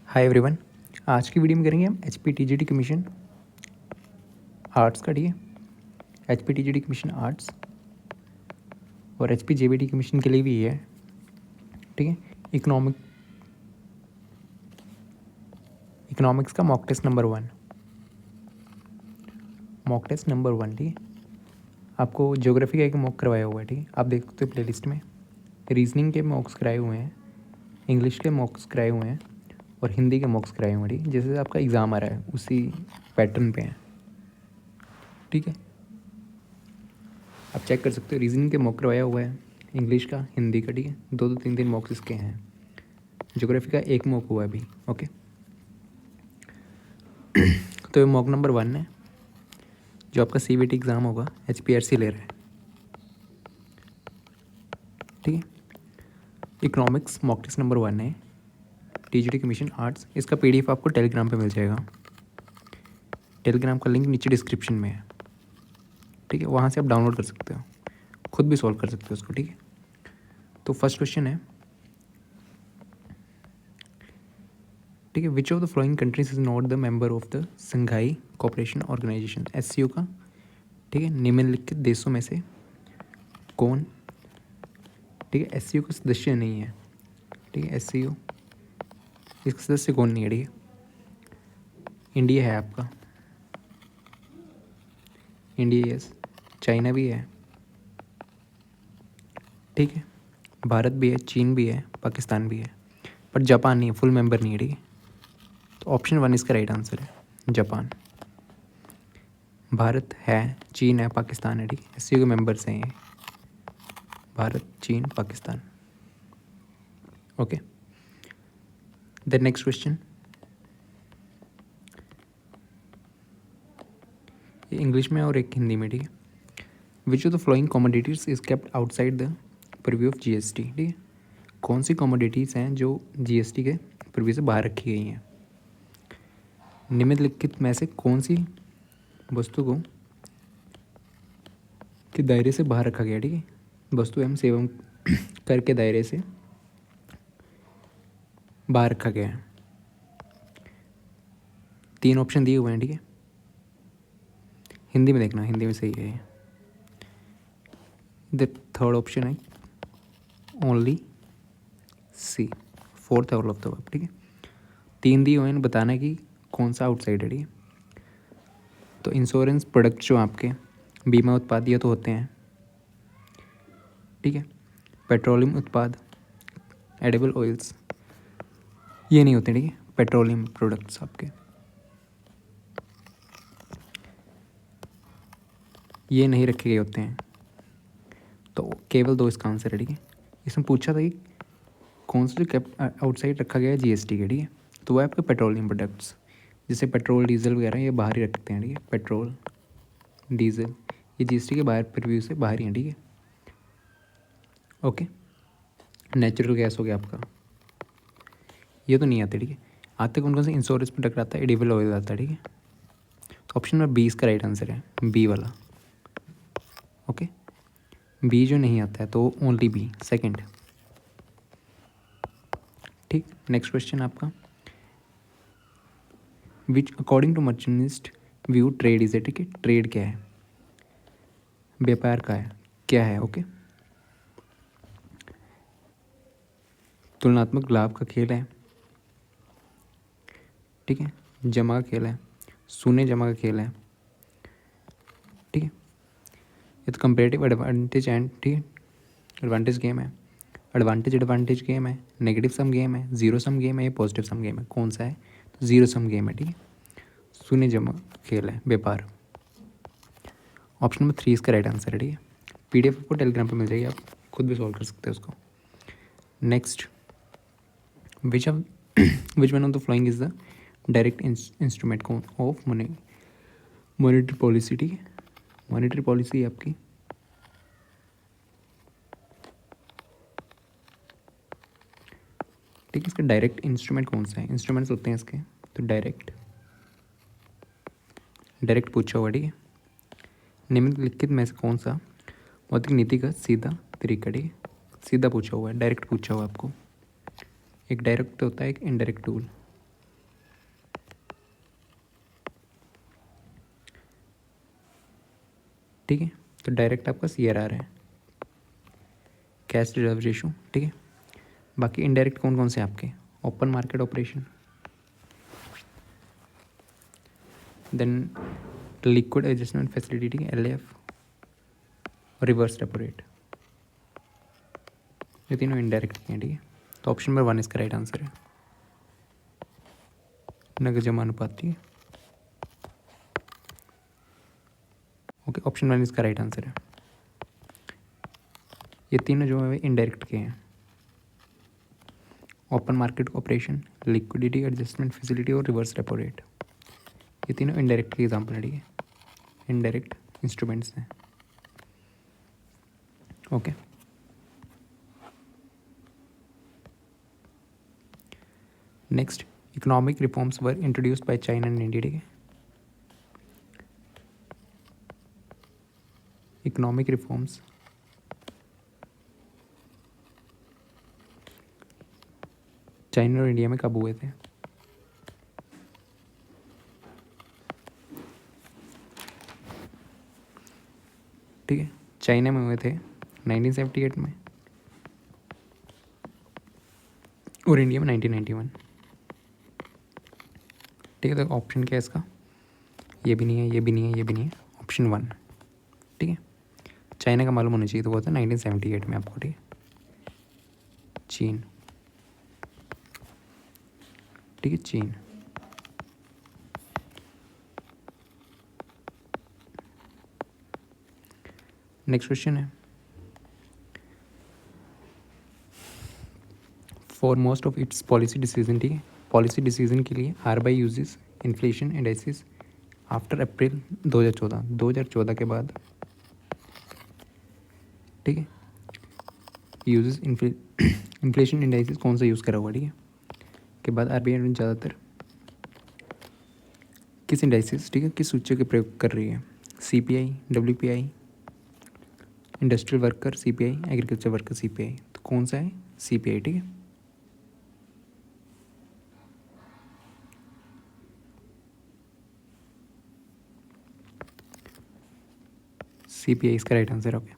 Hi everyone. आज की video में करेंगे हम HPTGT कमीशन आर्ट्स का। ठीक है, HPTGT कमीशन आर्ट्स और HPJBT कमीशन के लिए भी है। ठीक है, इकोनॉमिक्स का मॉक टेस्ट नंबर 1। ठीक है, आपको ज्योग्राफी का एक मॉक करवाया हुआ है। ठीक है, आप देख सकते हो प्लेलिस्ट में। रीजनिंग के मॉक्स कराए हुए हैं, इंग्लिश के मॉक्स कराए हुए हैं और हिंदी के मॉक्स कराए हुए हैं। ठीक है, जैसे आपका एग्ज़ाम आ रहा है उसी पैटर्न पे हैं। ठीक है, आप चेक कर सकते हो। रीजनिंग के मॉक करवाया हुआ है, इंग्लिश का, हिंदी का। ठीक है, 2-3 मॉक्स इसके हैं। ज्योग्राफी का एक मॉक हुआ है अभी। ओके, तो ये मॉक नंबर 1 है जो आपका CBT एग्ज़ाम होगा, HPRC ले रहा है। ठीक है, इकोनॉमिक्स मॉक टेस्ट नंबर 1 है, TGT कमीशन आर्ट्स। इसका PDF आपको टेलीग्राम पे मिल जाएगा। टेलीग्राम का लिंक नीचे डिस्क्रिप्शन में है। ठीक है, वहाँ से आप डाउनलोड कर सकते हो, खुद भी सॉल्व कर सकते हो उसको। ठीक है, तो फर्स्ट क्वेश्चन है, ठीक है, which of the following countries is not the member of the Shanghai cooperation organisation, SCO का। ठीक है, निम्नलिखित देशों में से कौन, ठीक है, SCO का सदस्य नहीं है। ठीक है, SCO इसका सदस्य कौन नहीं है। ठीक है, इंडिया है आपका, इंडिया यस, चाइना भी है। ठीक है, भारत भी है, चीन भी है, पाकिस्तान भी है, पर जापान नहीं है, फुल मेंबर नहीं है। ठीक है, तो ऑप्शन 1 इसका राइट आंसर है, जापान। भारत है, चीन है, पाकिस्तान है। ठीक है, SCO के मेंबर्स हैं ये, भारत, चीन, Pakistan. Okay, the next question, ये इंग्लिश में और एक हिंदी में। ठीक है, which of the flowing commodities is kept outside the preview of GST। ठीक है, कौन सी कमोडिटीज़ हैं जो GST के प्रीव्यू से बाहर रखी गई हैं। निम्नलिखित में से कौन सी वस्तु को के दायरे से बाहर रखा गया। ठीक है, वस्तु एवं सेवा कर के दायरे से बाहर रखा गया है। 3 ऑप्शन दिए हुए हैं। ठीक है, हिंदी में देखना, हिंदी में सही है। द थर्ड ऑप्शन है ओनली C, फोर्थ है ऑल ऑफ द अबव। ठीक है, 3 दिए हुए हैं, बताना है कि कौन सा आउटसाइड है। ठीक है, तो इंश्योरेंस प्रोडक्ट जो आपके बीमा उत्पाद ये तो होते हैं। ठीक है, पेट्रोलियम उत्पाद, एडिबल ऑयल्स ये नहीं होते। ठीक है, पेट्रोलियम प्रोडक्ट्स आपके ये नहीं रखे गए होते हैं, तो केवल 2 इसका आंसर है। ठीक है, इसमें पूछा था कि कौन सा जो कैप आउटसाइड रखा गया है GST के। ठीक है, तो वह आपके पेट्रोलियम प्रोडक्ट्स, जैसे पेट्रोल, डीजल वगैरह ये बाहर ही रखते हैं। ठीक है, पेट्रोल, डीजल ये GST के बाहर प्रीव्यू से बाहर ही हैं। ठीक है, ओके, नेचुरल गैस हो गया आपका, ये तो नहीं आते। ठीक है, आते कौन कौन से, इंश्योरेंस प्रोडक्ट आता है, एडिबल ऑयल आता है। ठीक है, तो ऑप्शन नंबर 20 का राइट आंसर है, B वाला। ओके, B जो नहीं आता है तो ओनली B सेकंड। ठीक, नेक्स्ट क्वेश्चन आपका, which according to mercantilist view trade is a. ठीक है, ट्रेड क्या है, व्यापार का है, क्या है। ओके, तुलनात्मक लाभ का खेल है। ठीक है, जमा का खेल है, शून्य जमा का खेल है। ठीक है, ये तो कंपेरेटिव एडवांटेज एंड, ठीक है, एडवांटेज गेम है, एडवांटेज गेम है, नेगेटिव सम गेम है, जीरो सम गेम है, या पॉजिटिव सम गेम है, कौन सा है, तो जीरो सम गेम है। ठीक है, शून्य जमा खेल है, व्यापार। ऑप्शन नंबर 3 इसका राइट आंसर है। ठीक है, PDF आपको टेलीग्राम पर मिल जाएगी, आप खुद भी सॉल्व कर सकते हैं उसको। Next, which one of the following is the direct instrument of monetary policy. ठीक है, मॉनेटरी पॉलिसी आपकी ठीक है, इसका डायरेक्ट इंस्ट्रूमेंट कौन सा है, इंस्ट्रूमेंट्स होते हैं इसके, तो डायरेक्ट पूछा हुआ। ठीक है, निम्नलिखित में से कौन सा मौद्रिक नीति का सीधा तरीका। ठीक है, सीधा पूछा हुआ है, डायरेक्ट पूछा हुआ आपको। एक डायरेक्ट होता है, एक इनडायरेक्ट टूल। ठीक है। तो डायरेक्ट आपका CRR है, कैश रिजर्व रेशो, ठीक है। बाकी इनडायरेक्ट कौन कौन से आपके, open market operation, then liquid adjustment facility, ठीक है, LAF, रिवर्स रेपो रेट, ये तीनों इनडायरेक्ट के हैं, ठीक है। तो ऑप्शन नंबर 1 इसका राइट आंसर है, नगद जमा अनुपात, ठीक है। ओके, ऑप्शन 1 इसका राइट आंसर है। ये तीनों जो है इनडायरेक्ट के हैं, open market operation, liquidity adjustment facility और रिवर्स रेपो रेट, ये तीनों इनडायरेक्ट के एग्जाम्पल है, ठीक है, इनडायरेक्ट इंस्ट्रूमेंट्स हैं। Okay, next, economic reforms were introduced by China and India, ठीक है। इकोनॉमिक रिफॉर्म्स चाइना और इंडिया में कब हुए थे? ठीक है, चाइना में हुए थे 1978 में और इंडिया में 1991, ठीक है। तो ऑप्शन क्या है इसका, ये भी नहीं है, ये भी नहीं है, ये भी नहीं है, ऑप्शन 1, ठीक है। चाइना का मालूम होना चाहिए, तो वो था 1978 में आपको, ठीक है। चीन, ठीक है, चीन। नेक्स्ट क्वेश्चन है, for most of its policy decision, ठीक है, पॉलिसी डिसीजन के लिए RBI uses inflation indices after अप्रैल 2014 के बाद, ठीक है, यूजेस इन्फ्लेशन इंडाइसिस कौन सा यूज़ करा हुआ, ठीक है, के बाद RBI ने ज़्यादातर किस इंडाइसिस, ठीक है, किस सूचक के प्रयोग कर रही है, CPI, WPI, industrial worker CPI, agriculture worker CPI, तो कौन सा है, CPI, ठीक है। CPI इसका राइट आंसर हो गया।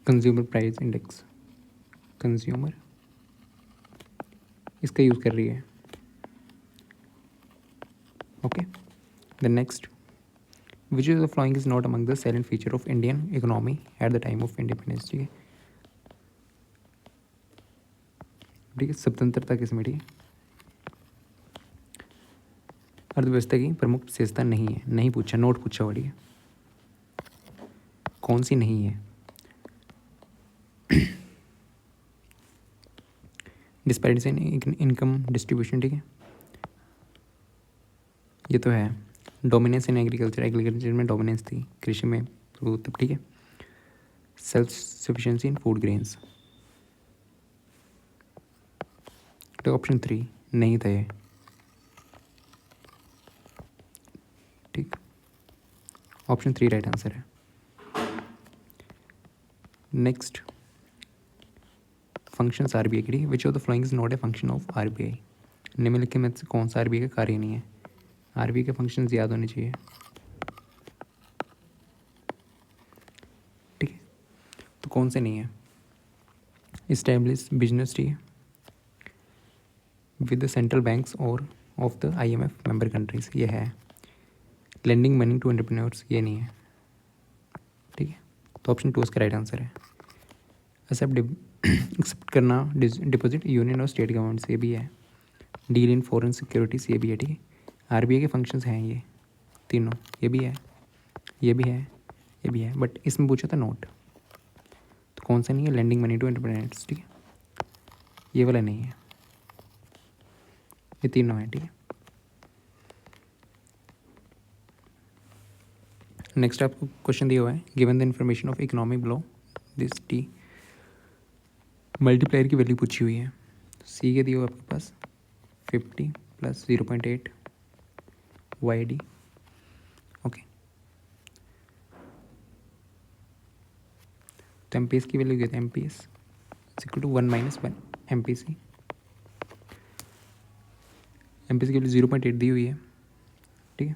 कंज्यूमर प्राइस इंडेक्स, कंज्यूमर इसका यूज़ कर रही है। Okay, the next, which is the following is not among the silent feature of Indian economy at the time of independence, ठीक है, ठीक है, स्वतंत्रता किसमें, ठीक है, अर्थव्यवस्था की प्रमुख विशेषता नहीं है, नहीं पूछा, नोट पूछा हुआ, ठीक है, कौन सी नहीं है, डिस्पैरिटीज इन इनकम डिस्ट्रीब्यूशन, ठीक है, ये तो है, डोमिनेंस इन एग्रीकल्चर, एग्रीकल्चर में डोमिनेंस थी, कृषि में प्रभुत्व, ठीक है, सेल्फ सफिशिएंसी इन फूड ग्रेन्स, तो ऑप्शन 3 नहीं था ये, ठीक, ऑप्शन 3 राइट आंसर है। नेक्स्ट, फंक्शंस RBI की, विच of the following is not a function of RBI, निम्नलिखित में से कौन सा RBI का कार्य नहीं है, RBI के फंक्शंस याद होने चाहिए, ठीक है, तो कौन से नहीं है, इस्टेब्लिश बिजनेस, ठीक है, विद द सेंट्रल बैंक्स और of the IMF member countries, ये है, लेंडिंग मनी टू एंटरप्रेन्योर्स, ये नहीं है, ठीक है, तो ऑप्शन 2 इसका राइट आंसर है। एक्सेप्ट करना डिपॉजिट यूनियन और स्टेट गवर्नमेंट से भी है, डील इन फॉरेन सिक्योरिटीज, ये भी है, ठीक है, RBI के फंक्शंस हैं ये तीनों, ये भी है, ये भी है, ये भी है, बट इसमें पूछा था नोट, तो कौन सा नहीं है, लेंडिंग मनी टू एंटरप्रेन्योर्स, ठीक है, ये वाला नहीं है, ये तीनों है, ठीक है। नेक्स्ट आपको क्वेश्चन दिया हुआ है, given the information of economy below this T, multiplier की वैल्यू पूछी हुई है, सी के दिए हुआ आपके पास 50 + 0.8 YD, ओके, तो MPS की वैल्यू क्या है, MPS equal to 1 - 1 MPC, MPC की वैल्यू 0.8 दी हुई है, ठीक है,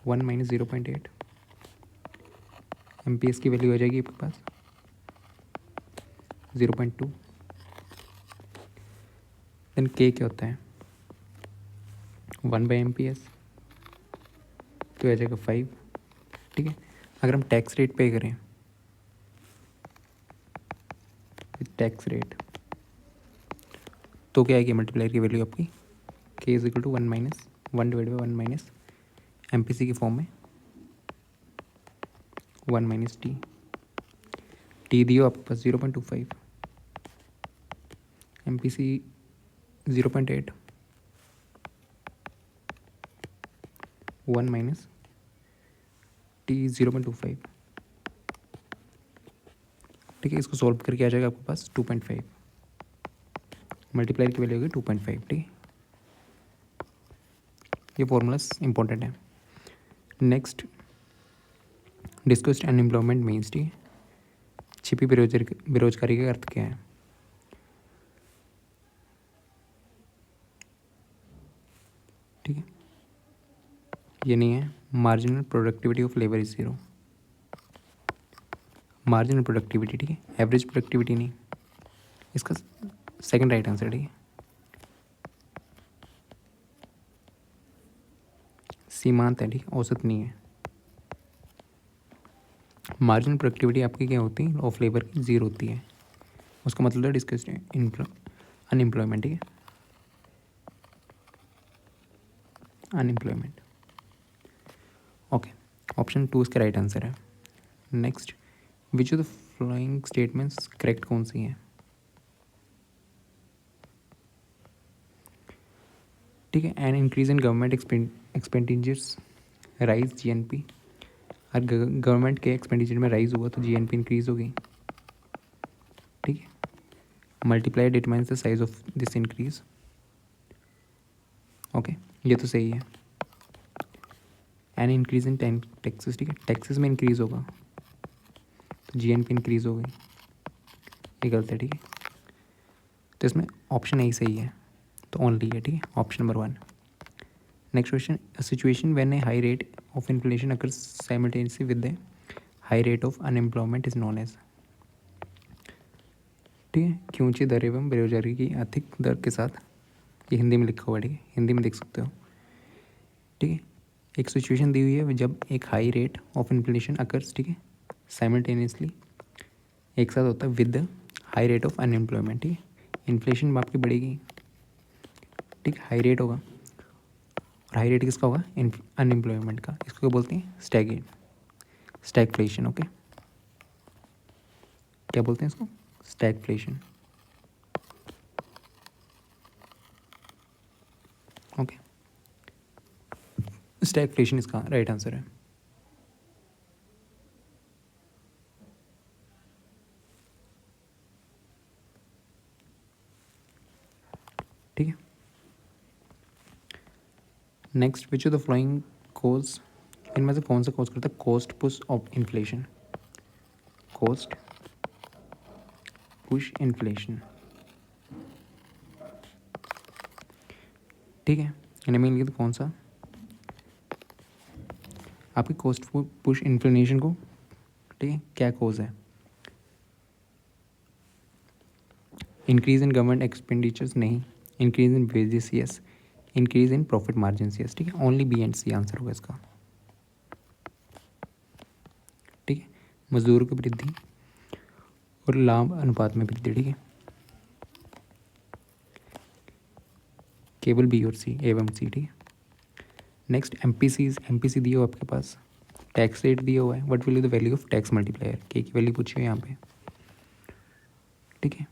1 माइनस 0.8, MPS की वैल्यू आ जाएगी आपके पास 0.2। देन K क्या होता है 1/MPS, तो आ जाएगा 5। ठीक है, अगर हम टैक्स रेट पे करें, टैक्स रेट, तो क्या आएगी मल्टीप्लायर की वैल्यू आपकी K is equal to 1/1 MPC की फॉर्म में 1 माइनस टी दियो आपके पास 0.25, MPC 0.8, 1 माइनस टी 0.25। ठीक है, इसको सॉल्व करके आ जाएगा आपके पास 2.5, मल्टीप्लायर की वैल्यू होगी 2.5। ठीक है, ये फॉर्मूलास इंपॉर्टेंट है। Next, discussed unemployment means. ठीक है, छिपी बेरोजगारी का अर्थ क्या है। ठीक है, ये नहीं है marginal productivity of labour is 0, marginal productivity. ठीक है, एवरेज प्रोडक्टिविटी नहीं, इसका सेकंड राइट आंसर। ठीक है, सीमांत है। ठीक है, औसत नहीं है। मार्जिनल प्रोडक्टिविटी आपकी क्या होती है ऑफ लेबर की 0 होती है, उसका मतलब है डिस्कस्ड अनएम्प्लॉयमेंट। ठीक है, अनएम्प्लॉयमेंट। ओके, ऑप्शन 2 इसका राइट आंसर है। Next, which of the following statements correct कौन सी हैं। ठीक है, an increase in government expenditures rise GNP। अगर गवर्नमेंट के एक्सपेंडिचर में राइज हुआ तो GNP इंक्रीज होगी। ठीक है, multiply determines the size of this increase. Okay, ये तो सही है। An increase in taxes. ठीक है, टैक्सेस में इंक्रीज होगा तो GNP इंक्रीज होगी, ये गलत है। ठीक है, तो इसमें ऑप्शन ए सही है, तो ओनली है। ठीक है, option number 1। Next question, a situation when a high rate of inflation occurs simultaneously with the high rate of unemployment is known as. ठीक है, कि ऊंची दर एवं बेरोजगारी की आर्थिक दर के साथ, ये हिंदी में लिखा हुआ है। ठीक है, हिंदी में देख सकते हो। ठीक है, एक सिचुएशन दी हुई है जब एक high rate of inflation occurs, ठीक है, साइमल्टेनियसली एक साथ होता है with high rate of unemployment. ठीक है, इन्फ्लेशन आपकी बढ़ेगी। ठीक है, हाई रेट होगा, और हाई रेट किसका होगा अनएम्प्लॉयमेंट का, इसको क्या बोलते हैं स्टैगफ्लेशन। ओके, क्या बोलते हैं इसको स्टैगफ्लेशन। ओके, स्टैगफ्लेशन इसका राइट आंसर है। ठीक है, next, which of the following cause, इनमें से कौन सा कोज करता है cost push of inflation. Cost push inflation. ठीक है, इन्हें मिल गया तो कौन सा आपकी कॉस्ट पुश इन्फ्लेशन को। ठीक है, क्या कोज है इंक्रीज इन गवर्नमेंट एक्सपेंडिचर्स नहीं, increase in wages yes, increase in profit margin yes. ठीक है, only B and C answer होगा इसका। ठीक है, मजदूरों की वृद्धि और लाभ अनुपात में वृद्धि। ठीक है, केवल बी और सी एवं सी। ठीक है, नेक्स्ट, एमपीसी दिया हो आपके पास, टैक्स रेट दिया हुआ है, what will be the value of tax multiplier, के की वैल्यू पूछी है यहाँ पे। ठीक है,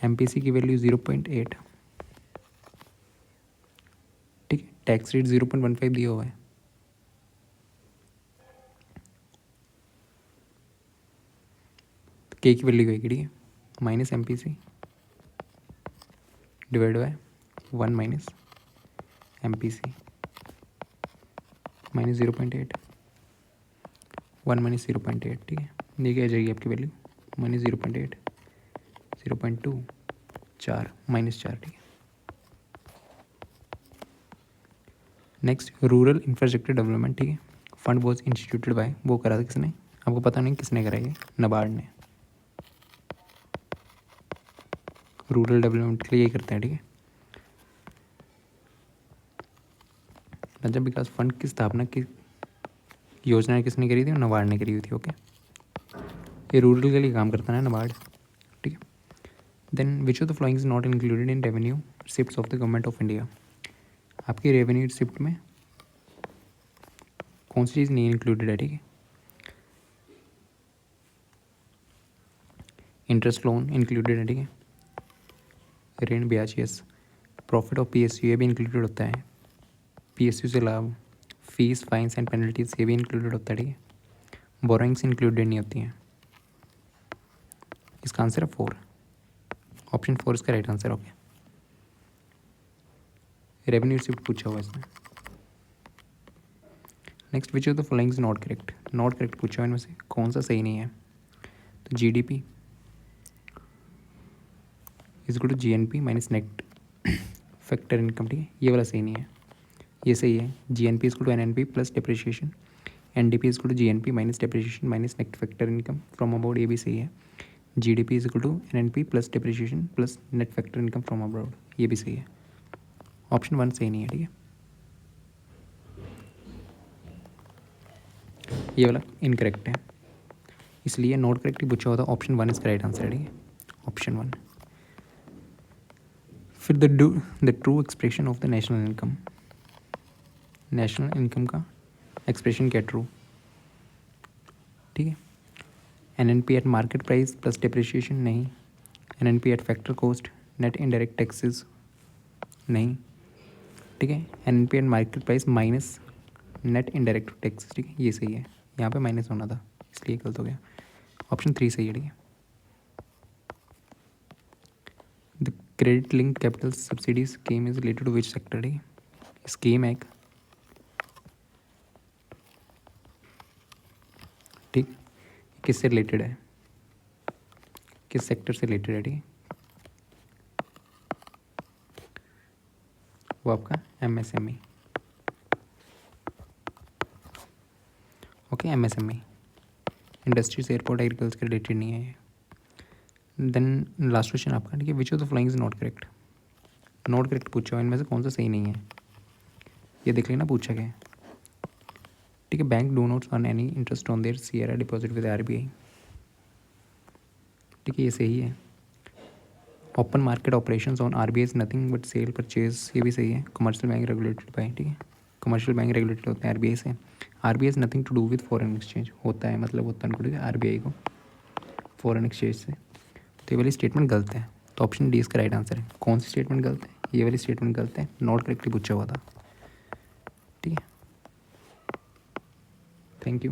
एमपीसी की वैल्यू 0.8। ठीक है, टैक्स रेट 0.15 दिया हुआ है। तो के की वैल्यू होगी, ठीक है, minus MPC divide by 1 minus MPC minus 0.8, 1 minus 0.8। ठीक है, ये क्या आ जाएगी आपकी वैल्यू माइनस 0.8, 0.2, 4 माइनस 4। ठीक है, नेक्स्ट रूरल इंफ्रास्ट्रक्चर डेवलपमेंट, ठीक है, फंड वॉज इंस्टीट्यूटेड बाय, वो करा था किसने, आपको पता नहीं किसने करा, ये नाबार्ड ने। रूरल डेवलपमेंट के लिए ये करते हैं, ठीक है। पंजाब विकास फंड की स्थापना की योजना किसने करी थी, नाबार्ड ने करी हुई थी। ओके, ये रूरल के लिए काम करता है नाबार्ड, ठीक है। Then which of the following is not included in revenue receipts of the government of India, आपकी रेवेन्यू रिसिप्ट में कौन सी चीज़ नहीं इंक्लूडेड है, ठीक है। इंटरेस्ट लोन इंक्लूडेड है, ठीक है, ऋण ब्याज यस, प्रॉफिट ऑफ पीएसयू ये भी इंक्लूडेड होता है, पीएसयू से लाभ, फीस फाइन्स एंड पेनल्टीज ये भी इंक्लूडेड होता है, ठीक है। बोरोइंग्स इंक्लूडेड नहीं होती हैं। इसका आंसर है 4, ऑप्शन 4 इसका right answer. Okay, revenue receipt पूछा हुआ इसमें। Next which of the following is not correct, not correct पूछा हुआ इनमें से कौन सा सही नहीं है। तो GDP is equal to GNP minus net factor income, ठीक है, ये वाला सही नहीं है, ये सही है। GNP is equal to NNP plus depreciation, NDP is equal to GNP minus depreciation minus net factor income from about, ये भी सही है। GDP is equal to NNP plus depreciation plus net factor income from abroad, ये भी सही है। Option 1 सही नहीं है, ठीक है, ये वाला इनकरेक्ट है, इसलिए नॉट करेक्ट ही पूछा होता। ऑप्शन 1 इसका राइट आंसर है, ठीक है, ऑप्शन 1। फिर the true expression of the national income, national income का एक्सप्रेशन क्या ट्रू, ठीक है। NNP at market price plus depreciation नहीं, NNP at factor cost, net indirect taxes नहीं, ठीक है। NNP at market price minus net indirect taxes, ठीक है, ये सही है, यहाँ पे माइनस होना था इसलिए गलत हो गया। ऑप्शन 3 सही है, ठीक है। The credit link capital subsidy scheme is related to which sector, ठीक है, स्कीम है एक, ठीक, किससे रिलेटेड है, किस सेक्टर से रिलेटेड है, ठीक है, वो आपका MSME, okay, MSME, industries airport agriculture के रिलेटेड नहीं है ये। देन लास्ट क्वेश्चन आपका, ठीक है, which of the flying is not correct, not correct पूछा हुआ, इनमें से कौन सा सही नहीं है, ये देख लेना पूछा गया है, ठीक है। Bank do not earn any interest on their CRR deposit with RBI, ठीक है, ये सही है। Open market operations on RBI is nothing but cell purchase, ये भी सही है। कमर्शियल बैंक रेगुलेटेड बाय, ठीक है, कमर्शियल बैंक रेगुलेटेड होते हैं आरबीआई से। RBI is nothing to do with foreign exchange, होता है मतलब होता है उनको आरबीआई को फॉरेन एक्सचेंज से, तो ये वाली स्टेटमेंट गलत है, तो ऑप्शन डी इसका राइट आंसर है। कौन सी स्टेटमेंट गलत है, ये वाली स्टेटमेंट गलत है, नॉट करेक्टली पूछा हुआ था, ठीक है। Thank you.